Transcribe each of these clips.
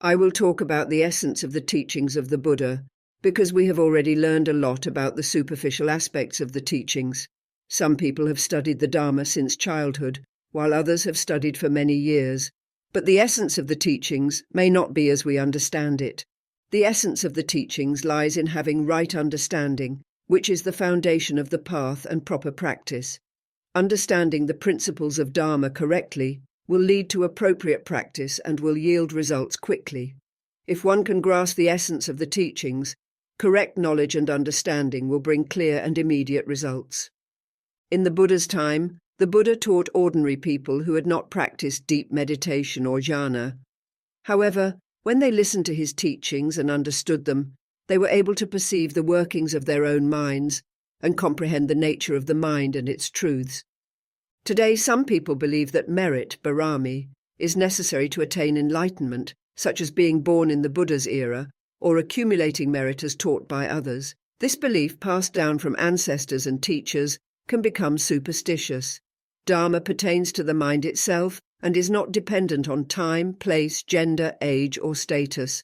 I will talk about the essence of the teachings of the Buddha, because we have already learned a lot about the superficial aspects of the teachings. Some people have studied the Dharma since childhood, while others have studied for many years. But the essence of the teachings may not be as we understand it. The essence of the teachings lies in having right understanding, which is the foundation of the path and proper practice. Understanding the principles of Dharma correctly will lead to appropriate practice and will yield results quickly. If one can grasp the essence of the teachings, correct knowledge and understanding will bring clear and immediate results. In the Buddha's time, the Buddha taught ordinary people who had not practiced deep meditation or jhana. However, when they listened to his teachings and understood them, they were able to perceive the workings of their own minds and comprehend the nature of the mind and its truths. Today, some people believe that merit, barami, is necessary to attain enlightenment, such as being born in the Buddha's era or accumulating merit as taught by others. This belief, passed down from ancestors and teachers, can become superstitious. Dharma pertains to the mind itself and is not dependent on time, place, gender, age, or status.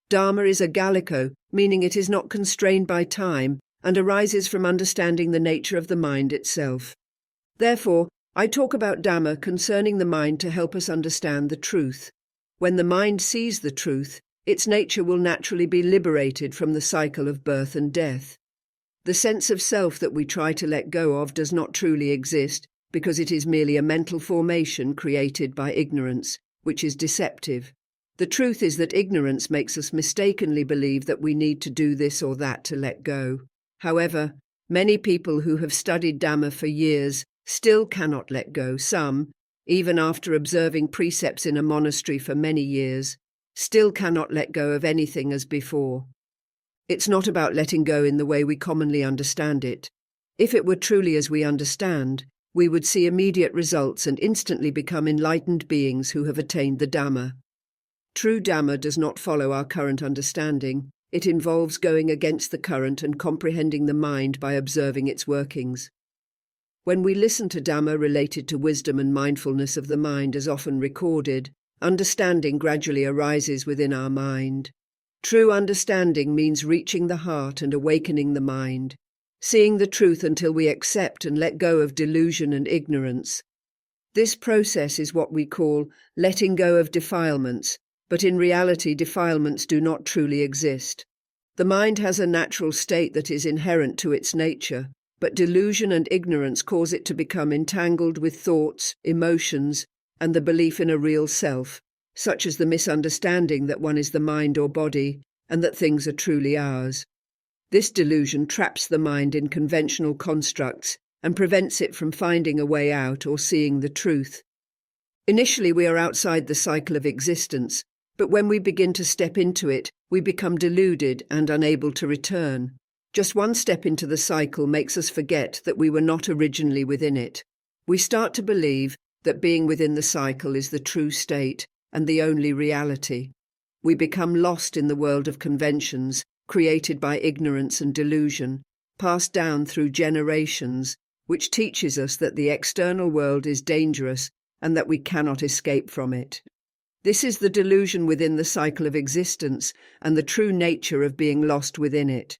Dharma is agallico, meaning it is not constrained by time and arises from understanding the nature of the mind itself. Therefore, I talk about Dhamma concerning the mind to help us understand the truth. When the mind sees the truth, its nature will naturally be liberated from the cycle of birth and death. The sense of self that we try to let go of does not truly exist because it is merely a mental formation created by ignorance, which is deceptive. The truth is that ignorance makes us mistakenly believe that we need to do this or that to let go. However, many people who have studied Dhamma for years still cannot let go. Some, even after observing precepts in a monastery for many years, still cannot let go of anything as before. It's not about letting go in the way we commonly understand it. If it were truly as we understand, we would see immediate results and instantly become enlightened beings who have attained the Dhamma. True Dhamma does not follow our current understanding. It involves going against the current and comprehending the mind by observing its workings. When we listen to Dhamma related to wisdom and mindfulness of the mind as often recorded, understanding gradually arises within our mind. True understanding means reaching the heart and awakening the mind, seeing the truth until we accept and let go of delusion and ignorance. This process is what we call letting go of defilements, but in reality defilements do not truly exist. The mind has a natural state that is inherent to its nature, but delusion and ignorance cause it to become entangled with thoughts, emotions, and the belief in a real self, such as the misunderstanding that one is the mind or body, and that things are truly ours. This delusion traps the mind in conventional constructs and prevents it from finding a way out or seeing the truth. Initially, we are outside the cycle of existence, but when we begin to step into it, we become deluded and unable to return. Just one step into the cycle makes us forget that we were not originally within it. We start to believe that being within the cycle is the true state and the only reality. We become lost in the world of conventions, created by ignorance and delusion, passed down through generations, which teaches us that the external world is dangerous and that we cannot escape from it. This is the delusion within the cycle of existence and the true nature of being lost within it.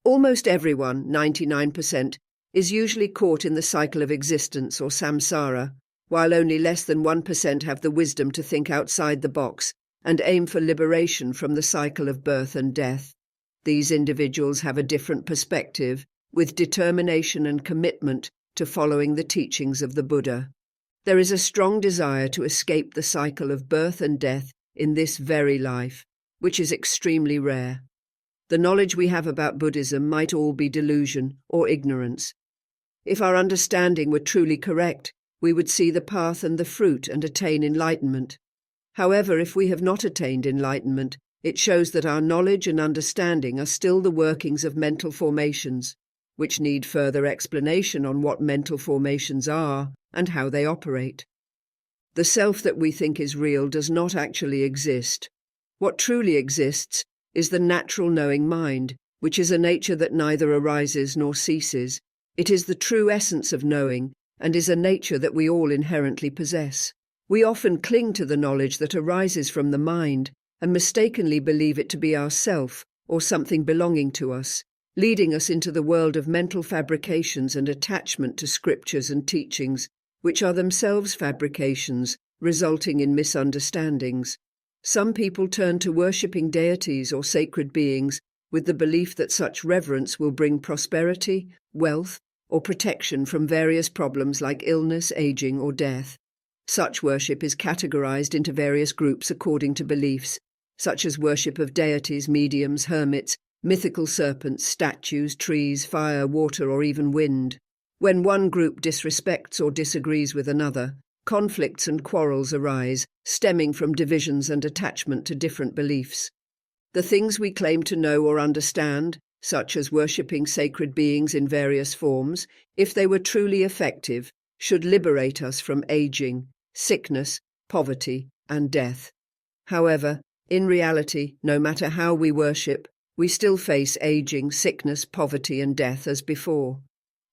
Almost everyone, 99%, is usually caught in the cycle of existence or samsara, while only less than 1% have the wisdom to think outside the box and aim for liberation from the cycle of birth and death. These individuals have a different perspective, with determination and commitment to following the teachings of the Buddha. There is a strong desire to escape the cycle of birth and death in this very life, which is extremely rare. The knowledge we have about Buddhism might all be delusion or ignorance. If our understanding were truly correct, we would see the path and the fruit and attain enlightenment. However, if we have not attained enlightenment, it shows that our knowledge and understanding are still the workings of mental formations, which need further explanation on what mental formations are and how they operate. The self that we think is real does not actually exist. What truly exists is the natural knowing mind, which is a nature that neither arises nor ceases. It is the true essence of knowing, and is a nature that we all inherently possess. We often cling to the knowledge that arises from the mind, and mistakenly believe it to be ourself or something belonging to us, leading us into the world of mental fabrications and attachment to scriptures and teachings, which are themselves fabrications, resulting in misunderstandings. Some people turn to worshipping deities or sacred beings with the belief that such reverence will bring prosperity, wealth, or protection from various problems like illness, aging, or death. Such worship is categorized into various groups according to beliefs, such as worship of deities, mediums, hermits, mythical serpents, statues, trees, fire, water, or even wind. When one group disrespects or disagrees with another, conflicts and quarrels arise, stemming from divisions and attachment to different beliefs. The things we claim to know or understand, such as worshipping sacred beings in various forms, if they were truly effective, should liberate us from aging, sickness, poverty, and death. However, in reality, no matter how we worship, we still face aging, sickness, poverty, and death as before.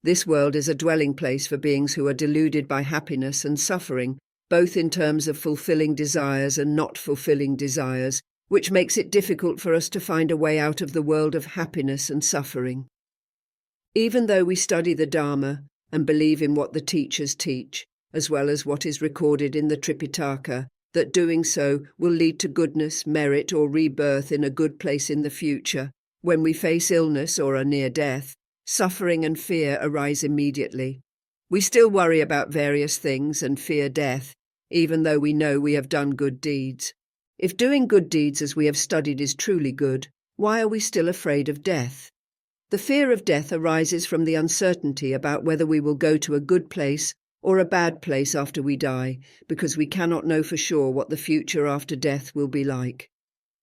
This world is a dwelling place for beings who are deluded by happiness and suffering, both in terms of fulfilling desires and not fulfilling desires, which makes it difficult for us to find a way out of the world of happiness and suffering. Even though we study the Dharma and believe in what the teachers teach, as well as what is recorded in the Tripitaka, that doing so will lead to goodness, merit, or rebirth in a good place in the future, when we face illness or are near death, suffering and fear arise immediately. We still worry about various things and fear death, even though we know we have done good deeds. If doing good deeds as we have studied is truly good, why are we still afraid of death? The fear of death arises from the uncertainty about whether we will go to a good place or a bad place after we die, because we cannot know for sure what the future after death will be like.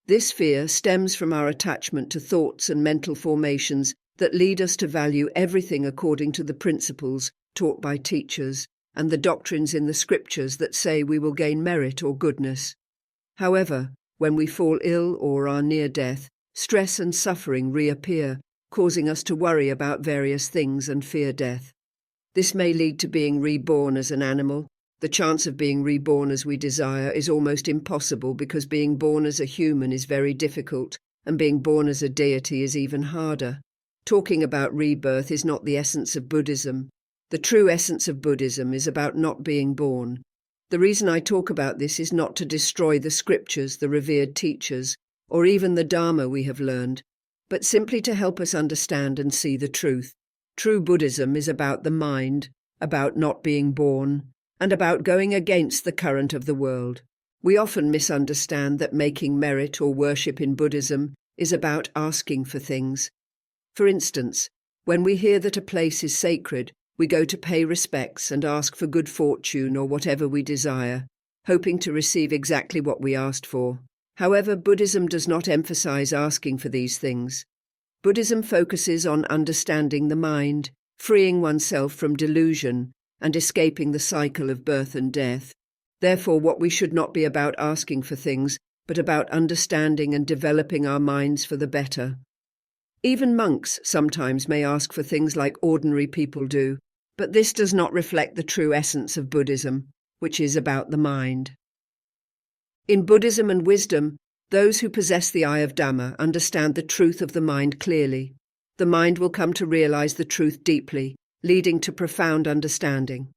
This fear stems from our attachment to thoughts and mental formations that lead us to value everything according to the principles taught by teachers and the doctrines in the scriptures that say we will gain merit or goodness. However, when we fall ill or are near death, stress and suffering reappear, causing us to worry about various things and fear death. This may lead to being reborn as an animal. The chance of being reborn as we desire is almost impossible because being born as a human is very difficult, and being born as a deity is even harder. Talking about rebirth is not the essence of Buddhism. The true essence of Buddhism is about not being born. The reason I talk about this is not to destroy the scriptures, the revered teachers, or even the Dharma we have learned, but simply to help us understand and see the truth. True Buddhism is about the mind, about not being born, and about going against the current of the world. We often misunderstand that making merit or worship in Buddhism is about asking for things. For instance, when we hear that a place is sacred, we go to pay respects and ask for good fortune or whatever we desire, hoping to receive exactly what we asked for. However, Buddhism does not emphasize asking for these things. Buddhism focuses on understanding the mind, freeing oneself from delusion, and escaping the cycle of birth and death. Therefore, what we should not be about asking for things, but about understanding and developing our minds for the better. Even monks sometimes may ask for things like ordinary people do, but this does not reflect the true essence of Buddhism, which is about the mind. In Buddhism and wisdom, those who possess the eye of Dhamma understand the truth of the mind clearly. The mind will come to realize the truth deeply, leading to profound understanding.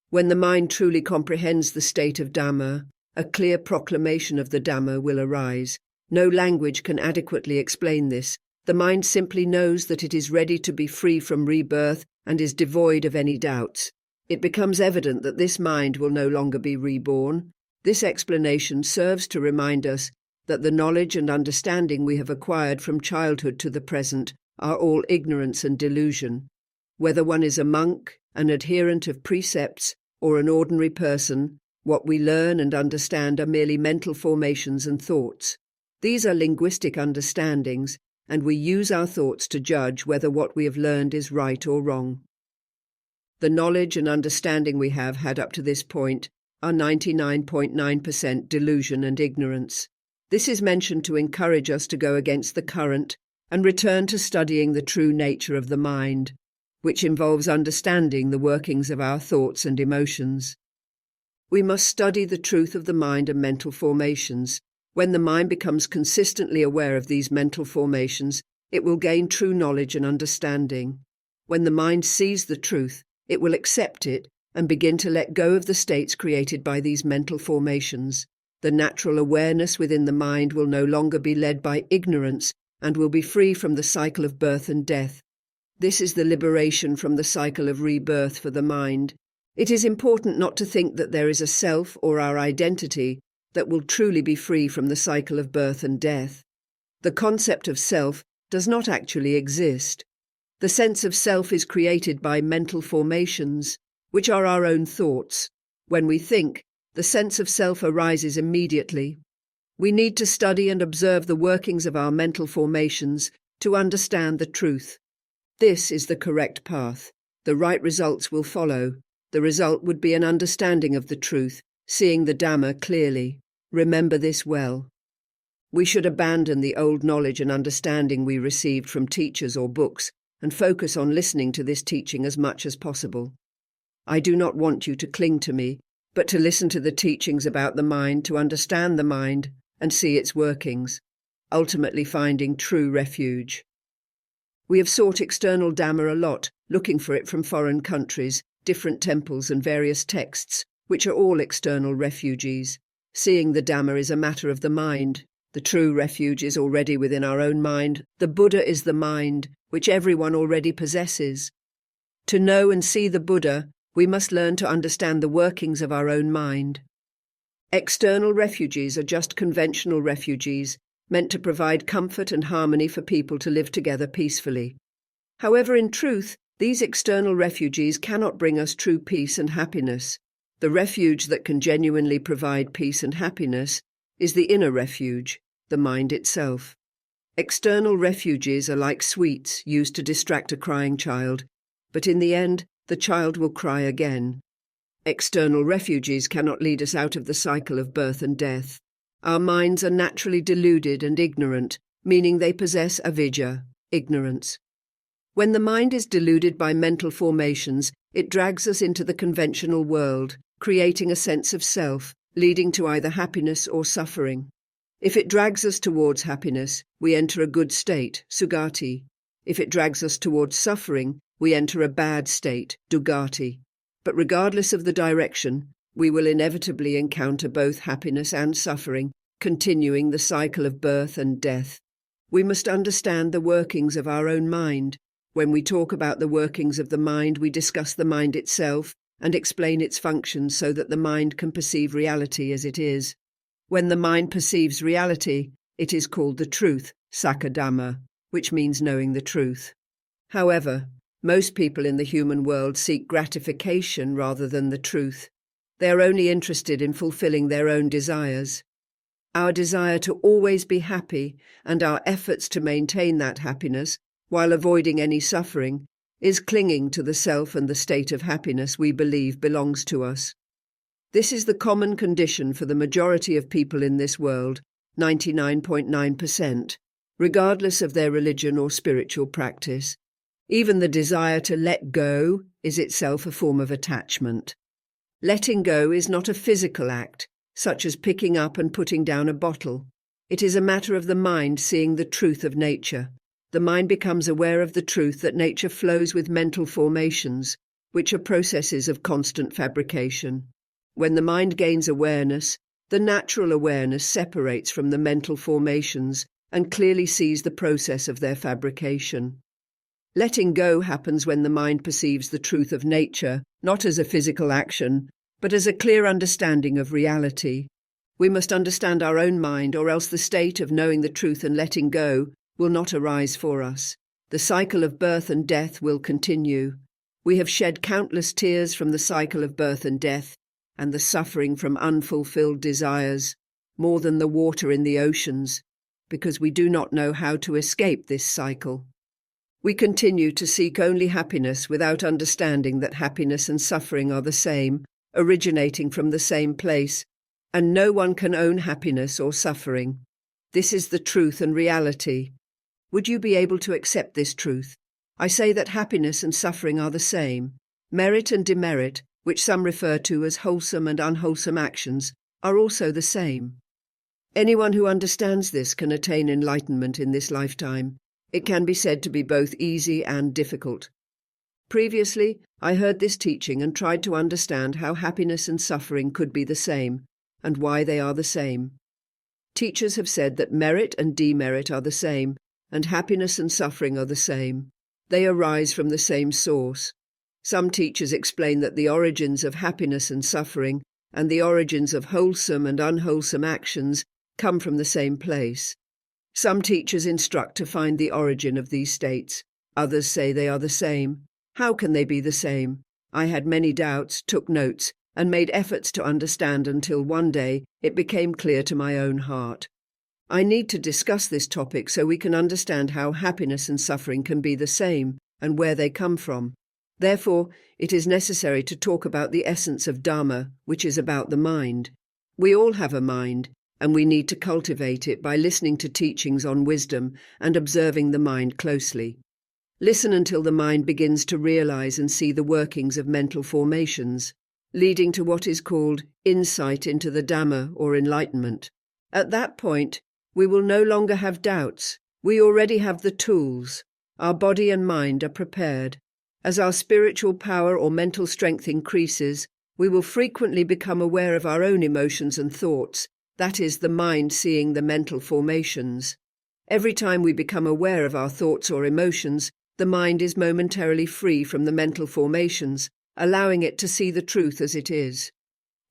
When the mind truly comprehends the state of Dhamma, a clear proclamation of the Dhamma will arise. No language can adequately explain this. The mind simply knows that it is ready to be free from rebirth and is devoid of any doubts. It becomes evident that this mind will no longer be reborn. This explanation serves to remind us that the knowledge and understanding we have acquired from childhood to the present are all ignorance and delusion. Whether one is a monk, an adherent of precepts, or an ordinary person, what we learn and understand are merely mental formations and thoughts. These are linguistic understandings, and we use our thoughts to judge whether what we have learned is right or wrong. The knowledge and understanding we have had up to this point are 99.9% delusion and ignorance. This is mentioned to encourage us to go against the current and return to studying the true nature of the mind, which involves understanding the workings of our thoughts and emotions. We must study the truth of the mind and mental formations. When the mind becomes consistently aware of these mental formations, it will gain true knowledge and understanding. When the mind sees the truth, it will accept it and begin to let go of the states created by these mental formations. The natural awareness within the mind will no longer be led by ignorance and will be free from the cycle of birth and death. This is the liberation from the cycle of rebirth for the mind. It is important not to think that there is a self or our identity that will truly be free from the cycle of birth and death. The concept of self does not actually exist. The sense of self is created by mental formations, which are our own thoughts. When we think, the sense of self arises immediately. We need to study and observe the workings of our mental formations to understand the truth. This is the correct path. The right results will follow. The result would be an understanding of the truth, seeing the Dhamma clearly. Remember this well. We should abandon the old knowledge and understanding we received from teachers or books and focus on listening to this teaching as much as possible. I do not want you to cling to me, but to listen to the teachings about the mind, to understand the mind and see its workings, ultimately finding true refuge. We have sought external Dhamma a lot, looking for it from foreign countries, different temples and various texts, which are all external refuges. Seeing the Dhamma is a matter of the mind. The true refuge is already within our own mind. The Buddha is the mind, which everyone already possesses. To know and see the Buddha, we must learn to understand the workings of our own mind. External refuges are just conventional refuges, meant to provide comfort and harmony for people to live together peacefully. However, in truth, these external refuges cannot bring us true peace and happiness. The refuge that can genuinely provide peace and happiness is the inner refuge, the mind itself. External refuges are like sweets used to distract a crying child, but in the end, the child will cry again. External refuges cannot lead us out of the cycle of birth and death. Our minds are naturally deluded and ignorant, meaning they possess avidya, ignorance. When the mind is deluded by mental formations, it drags us into the conventional world, creating a sense of self, leading to either happiness or suffering. If it drags us towards happiness, we enter a good state, sugati. If it drags us towards suffering, we enter a bad state, dugati. But regardless of the direction, we will inevitably encounter both happiness and suffering, continuing the cycle of birth and death. We must understand the workings of our own mind. When we talk about the workings of the mind, we discuss the mind itself and explain its functions so that the mind can perceive reality as it is. When the mind perceives reality, it is called the truth, sakadhamma, which means knowing the truth. However, most people in the human world seek gratification rather than the truth. They are only interested in fulfilling their own desires. Our desire to always be happy and our efforts to maintain that happiness while avoiding any suffering is clinging to the self and the state of happiness we believe belongs to us. This is the common condition for the majority of people in this world, 99.9%, regardless of their religion or spiritual practice. Even the desire to let go is itself a form of attachment. Letting go is not a physical act, such as picking up and putting down a bottle. It is a matter of the mind seeing the truth of nature. The mind becomes aware of the truth that nature flows with mental formations, which are processes of constant fabrication. When the mind gains awareness, the natural awareness separates from the mental formations and clearly sees the process of their fabrication. Letting go happens when the mind perceives the truth of nature, not as a physical action, but as a clear understanding of reality. We must understand our own mind, or else the state of knowing the truth and letting go will not arise for us. The cycle of birth and death will continue. We have shed countless tears from the cycle of birth and death, and the suffering from unfulfilled desires, more than the water in the oceans, because we do not know how to escape this cycle. We continue to seek only happiness without understanding that happiness and suffering are the same, originating from the same place, and no one can own happiness or suffering. This is the truth and reality. Would you be able to accept this truth? I say that happiness and suffering are the same. Merit and demerit, which some refer to as wholesome and unwholesome actions, are also the same. Anyone who understands this can attain enlightenment in this lifetime. It can be said to be both easy and difficult. Previously, I heard this teaching and tried to understand how happiness and suffering could be the same, and why they are the same. Teachers have said that merit and demerit are the same, and happiness and suffering are the same. They arise from the same source. Some teachers explain that the origins of happiness and suffering, and the origins of wholesome and unwholesome actions, come from the same place. Some teachers instruct to find the origin of these states. Others say they are the same. How can they be the same? I had many doubts, took notes, and made efforts to understand until one day it became clear to my own heart. I need to discuss this topic so we can understand how happiness and suffering can be the same and where they come from. Therefore, it is necessary to talk about the essence of Dharma, which is about the mind. We all have a mind, and we need to cultivate it by listening to teachings on wisdom and observing the mind closely. Listen until the mind begins to realize and see the workings of mental formations, leading to what is called insight into the Dhamma or enlightenment. At that point, we will no longer have doubts. We already have the tools. Our body and mind are prepared. As our spiritual power or mental strength increases, we will frequently become aware of our own emotions and thoughts, that is, the mind seeing the mental formations. Every time we become aware of our thoughts or emotions, the mind is momentarily free from the mental formations, allowing it to see the truth as it is.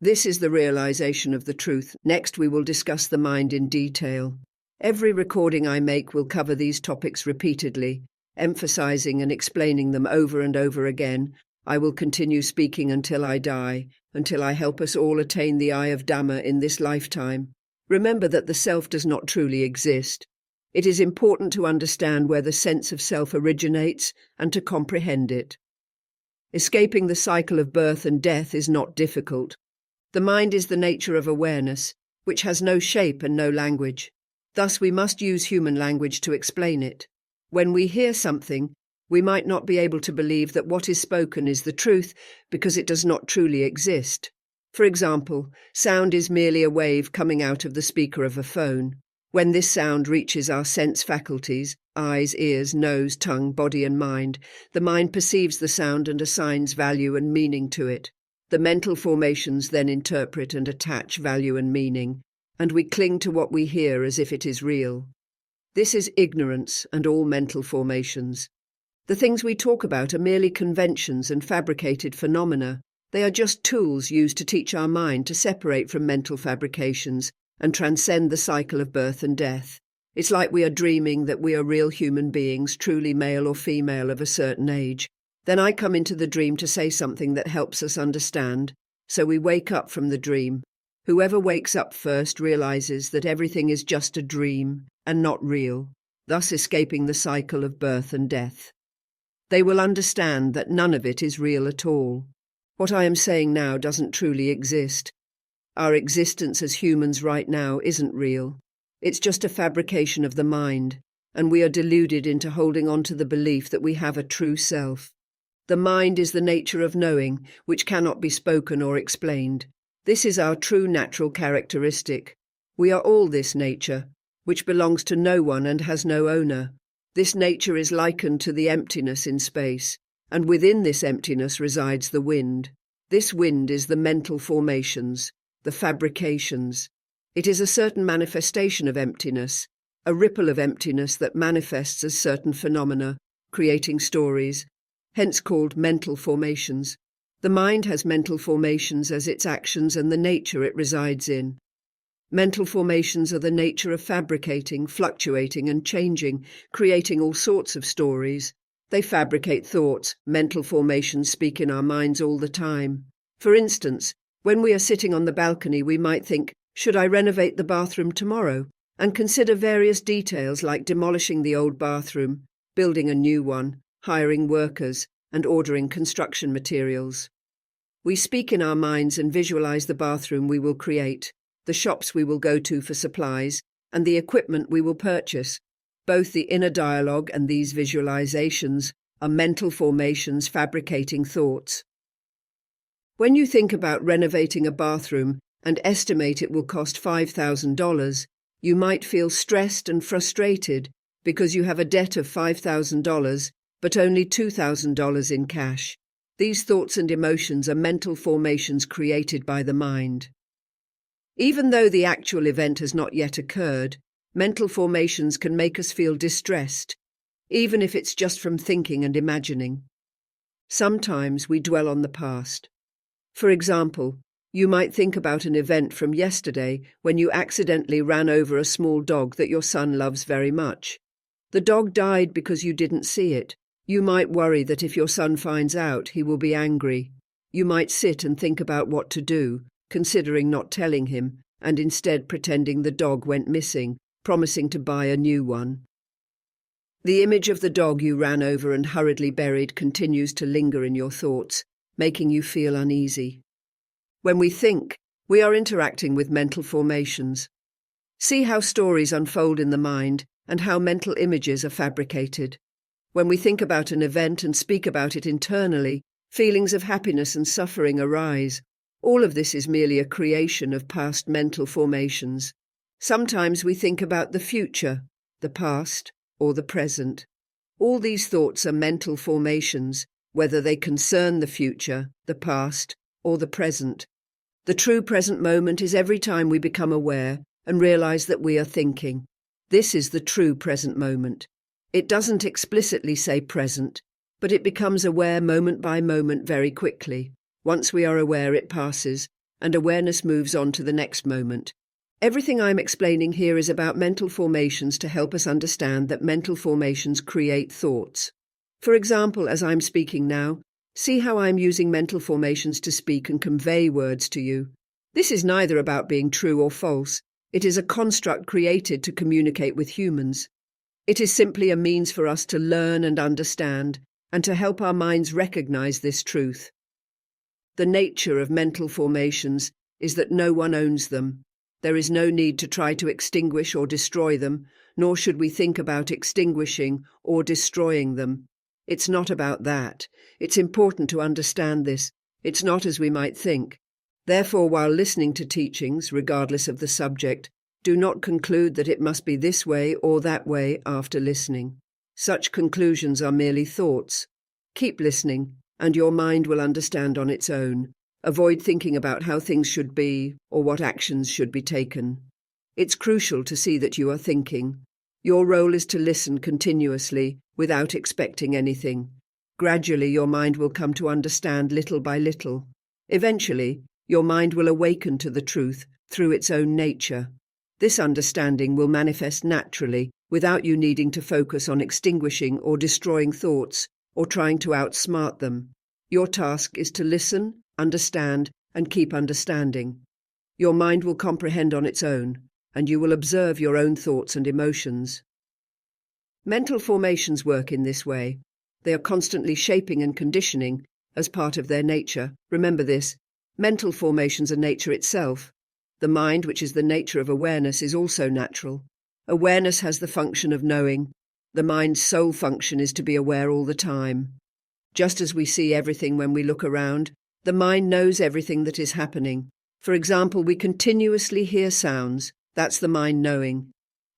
This is the realization of the truth. Next, we will discuss the mind in detail. Every recording I make will cover these topics repeatedly, emphasizing and explaining them over and over again. I will continue speaking until I die, until I help us all attain the eye of Dhamma in this lifetime. Remember that the self does not truly exist. It is important to understand where the sense of self originates and to comprehend it. Escaping the cycle of birth and death is not difficult. The mind is the nature of awareness, which has no shape and no language. Thus we must use human language to explain it. When we hear something, we might not be able to believe that what is spoken is the truth because it does not truly exist. For example, sound is merely a wave coming out of the speaker of a phone. When this sound reaches our sense faculties, eyes, ears, nose, tongue, body and mind, the mind perceives the sound and assigns value and meaning to it. The mental formations then interpret and attach value and meaning, and we cling to what we hear as if it is real. This is ignorance and all mental formations. The things we talk about are merely conventions and fabricated phenomena. They are just tools used to teach our mind to separate from mental fabrications and transcend the cycle of birth and death. It's like we are dreaming that we are real human beings, truly male or female of a certain age. Then I come into the dream to say something that helps us understand, so we wake up from the dream. Whoever wakes up first realizes that everything is just a dream and not real, thus escaping the cycle of birth and death. They will understand that none of it is real at all. What I am saying now doesn't truly exist. Our existence as humans right now isn't real. It's just a fabrication of the mind, and we are deluded into holding on to the belief that we have a true self. The mind is the nature of knowing, which cannot be spoken or explained. This is our true natural characteristic. We are all this nature, which belongs to no one and has no owner. This nature is likened to the emptiness in space, and within this emptiness resides the wind. This wind is the mental formations, the fabrications. It is a certain manifestation of emptiness, a ripple of emptiness that manifests as certain phenomena, creating stories, hence called mental formations. The mind has mental formations as its actions and the nature it resides in. Mental formations are the nature of fabricating, fluctuating and changing, creating all sorts of stories. They fabricate thoughts. Mental formations speak in our minds all the time. For instance, when we are sitting on the balcony, we might think, should I renovate the bathroom tomorrow? And consider various details like demolishing the old bathroom, building a new one, hiring workers, and ordering construction materials. We speak in our minds and visualize the bathroom we will create, the shops we will go to for supplies, and the equipment we will purchase. Both the inner dialogue and these visualizations are mental formations fabricating thoughts. When you think about renovating a bathroom and estimate it will cost $5,000, You might feel stressed and frustrated because you have a debt of $5,000 but only $2,000 in cash. These thoughts and emotions are mental formations created by the mind. Even though the actual event has not yet occurred, mental formations can make us feel distressed, even if it's just from thinking and imagining. Sometimes we dwell on the past. For example, you might think about an event from yesterday when you accidentally ran over a small dog that your son loves very much. The dog died because you didn't see it. You might worry that if your son finds out, he will be angry. You might sit and think about what to do, considering not telling him, and instead pretending the dog went missing, promising to buy a new one. The image of the dog you ran over and hurriedly buried continues to linger in your thoughts, making you feel uneasy. When we think, we are interacting with mental formations. See how stories unfold in the mind and how mental images are fabricated. When we think about an event and speak about it internally, feelings of happiness and suffering arise. All of this is merely a creation of past mental formations. Sometimes we think about the future, the past, or the present. All these thoughts are mental formations, whether they concern the future, the past, or the present. The true present moment is every time we become aware and realize that we are thinking. This is the true present moment. It doesn't explicitly say present, but it becomes aware moment by moment very quickly. Once we are aware, it passes, and awareness moves on to the next moment. Everything I'm explaining here is about mental formations to help us understand that mental formations create thoughts. For example, as I'm speaking now, see how I'm using mental formations to speak and convey words to you. This is neither about being true or false. It is a construct created to communicate with humans. It is simply a means for us to learn and understand, and to help our minds recognize this truth. The nature of mental formations is that no one owns them. There is no need to try to extinguish or destroy them, nor should we think about extinguishing or destroying them. It's not about that. It's important to understand this. It's not as we might think. Therefore, while listening to teachings, regardless of the subject, do not conclude that it must be this way or that way after listening. Such conclusions are merely thoughts. Keep listening, and your mind will understand on its own. Avoid thinking about how things should be or what actions should be taken. It's crucial to see that you are thinking. Your role is to listen continuously without expecting anything. Gradually, your mind will come to understand little by little. Eventually, your mind will awaken to the truth through its own nature. This understanding will manifest naturally without you needing to focus on extinguishing or destroying thoughts or trying to outsmart them. Your task is to listen, understand, and keep understanding. Your mind will comprehend on its own, and you will observe your own thoughts and emotions. Mental formations work in this way. They are constantly shaping and conditioning as part of their nature. Remember this, mental formations are nature itself. The mind, which is the nature of awareness, is also natural. Awareness has the function of knowing. The mind's sole function is to be aware all the time. Just as we see everything when we look around, the mind knows everything that is happening. For example, we continuously hear sounds. That's the mind knowing.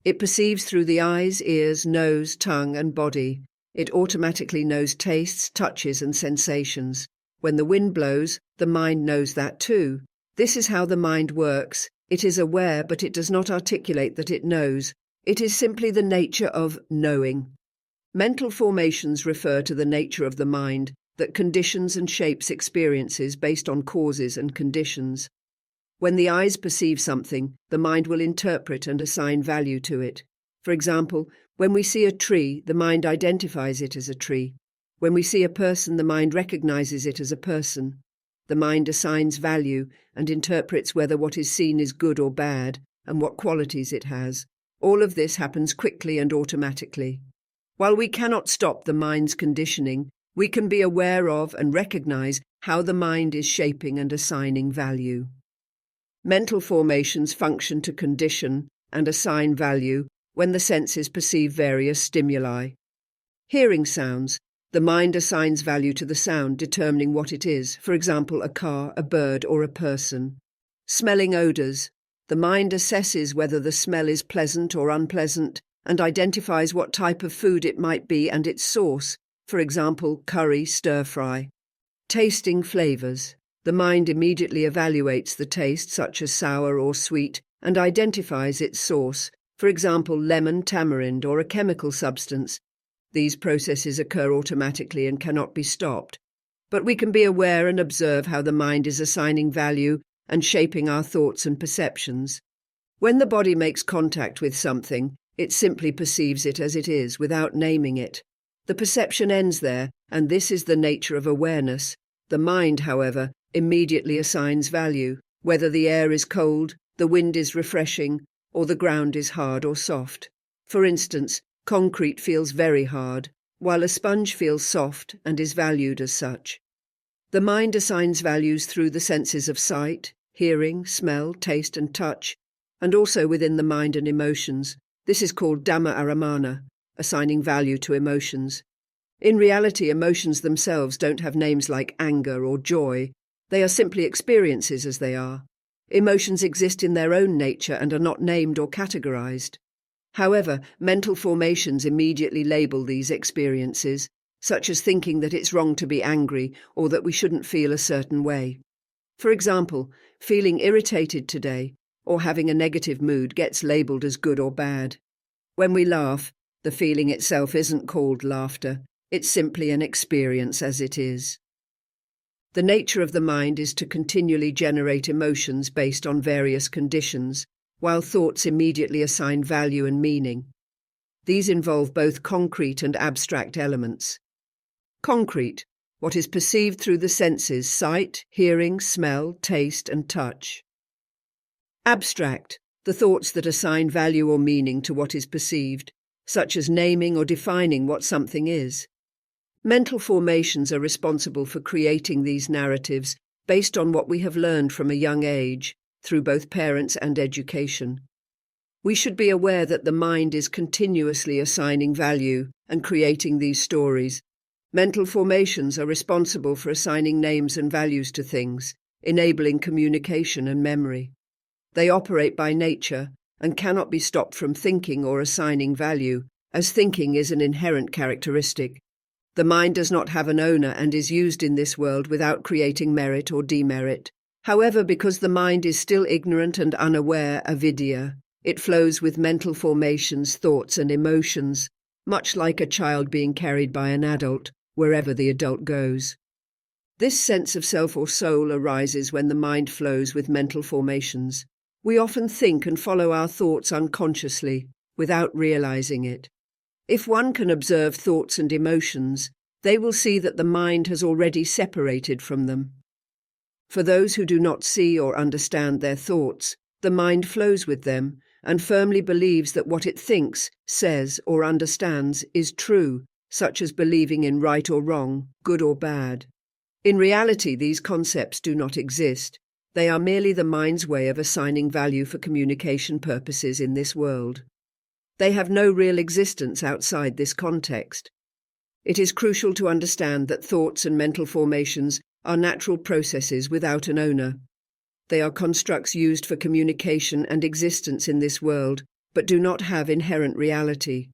It perceives through the eyes, ears, nose, tongue, and body. It automatically knows tastes, touches, and sensations. When the wind blows, the mind knows that too. This is how the mind works. It is aware, but it does not articulate that it knows. It is simply the nature of knowing. Mental formations refer to the nature of the mind that conditions and shapes experiences based on causes and conditions. When the eyes perceive something, the mind will interpret and assign value to it. For example, when we see a tree, the mind identifies it as a tree. When we see a person, the mind recognizes it as a person. The mind assigns value and interprets whether what is seen is good or bad and what qualities it has. All of this happens quickly and automatically. While we cannot stop the mind's conditioning, we can be aware of and recognize how the mind is shaping and assigning value. Mental formations function to condition and assign value when the senses perceive various stimuli. Hearing sounds. The mind assigns value to the sound, determining what it is, for example, a car, a bird, or a person. Smelling odours. The mind assesses whether the smell is pleasant or unpleasant and identifies what type of food it might be and its source, for example, curry, stir-fry. Tasting flavors. The mind immediately evaluates the taste, such as sour or sweet, and identifies its source, for example, lemon, tamarind, or a chemical substance. These processes occur automatically and cannot be stopped, but we can be aware and observe how the mind is assigning value and shaping our thoughts and perceptions. When the body makes contact with something, it simply perceives it as it is without naming it. The perception ends there, and this is the nature of awareness. The mind, however, immediately assigns value, whether the air is cold, the wind is refreshing, or the ground is hard or soft. For instance, concrete feels very hard, while a sponge feels soft and is valued as such. The mind assigns values through the senses of sight, hearing, smell, taste, and touch, and also within the mind and emotions. This is called Dhamma Aramana, assigning value to emotions. In reality, emotions themselves don't have names like anger or joy. They are simply experiences as they are. Emotions exist in their own nature and are not named or categorized. However, mental formations immediately label these experiences, such as thinking that it's wrong to be angry or that we shouldn't feel a certain way. For example, feeling irritated today or having a negative mood gets labeled as good or bad. When we laugh, the feeling itself isn't called laughter. It's simply an experience as it is. The nature of the mind is to continually generate emotions based on various conditions, while thoughts immediately assign value and meaning. These involve both concrete and abstract elements. Concrete, what is perceived through the senses, sight, hearing, smell, taste, and touch. Abstract, the thoughts that assign value or meaning to what is perceived, such as naming or defining what something is. Mental formations are responsible for creating these narratives based on what we have learned from a young age, through both parents and education. We should be aware that the mind is continuously assigning value and creating these stories. Mental formations are responsible for assigning names and values to things, enabling communication and memory. They operate by nature and cannot be stopped from thinking or assigning value, as thinking is an inherent characteristic. The mind does not have an owner and is used in this world without creating merit or demerit. However, because the mind is still ignorant and unaware, avidya, it flows with mental formations, thoughts, and emotions, much like a child being carried by an adult, wherever the adult goes. This sense of self or soul arises when the mind flows with mental formations. We often think and follow our thoughts unconsciously, without realizing it. If one can observe thoughts and emotions, they will see that the mind has already separated from them. For those who do not see or understand their thoughts, the mind flows with them and firmly believes that what it thinks, says, or understands is true, such as believing in right or wrong, good or bad. In reality, these concepts do not exist. They are merely the mind's way of assigning value for communication purposes in this world. They have no real existence outside this context. It is crucial to understand that thoughts and mental formations are natural processes without an owner. They are constructs used for communication and existence in this world, but do not have inherent reality.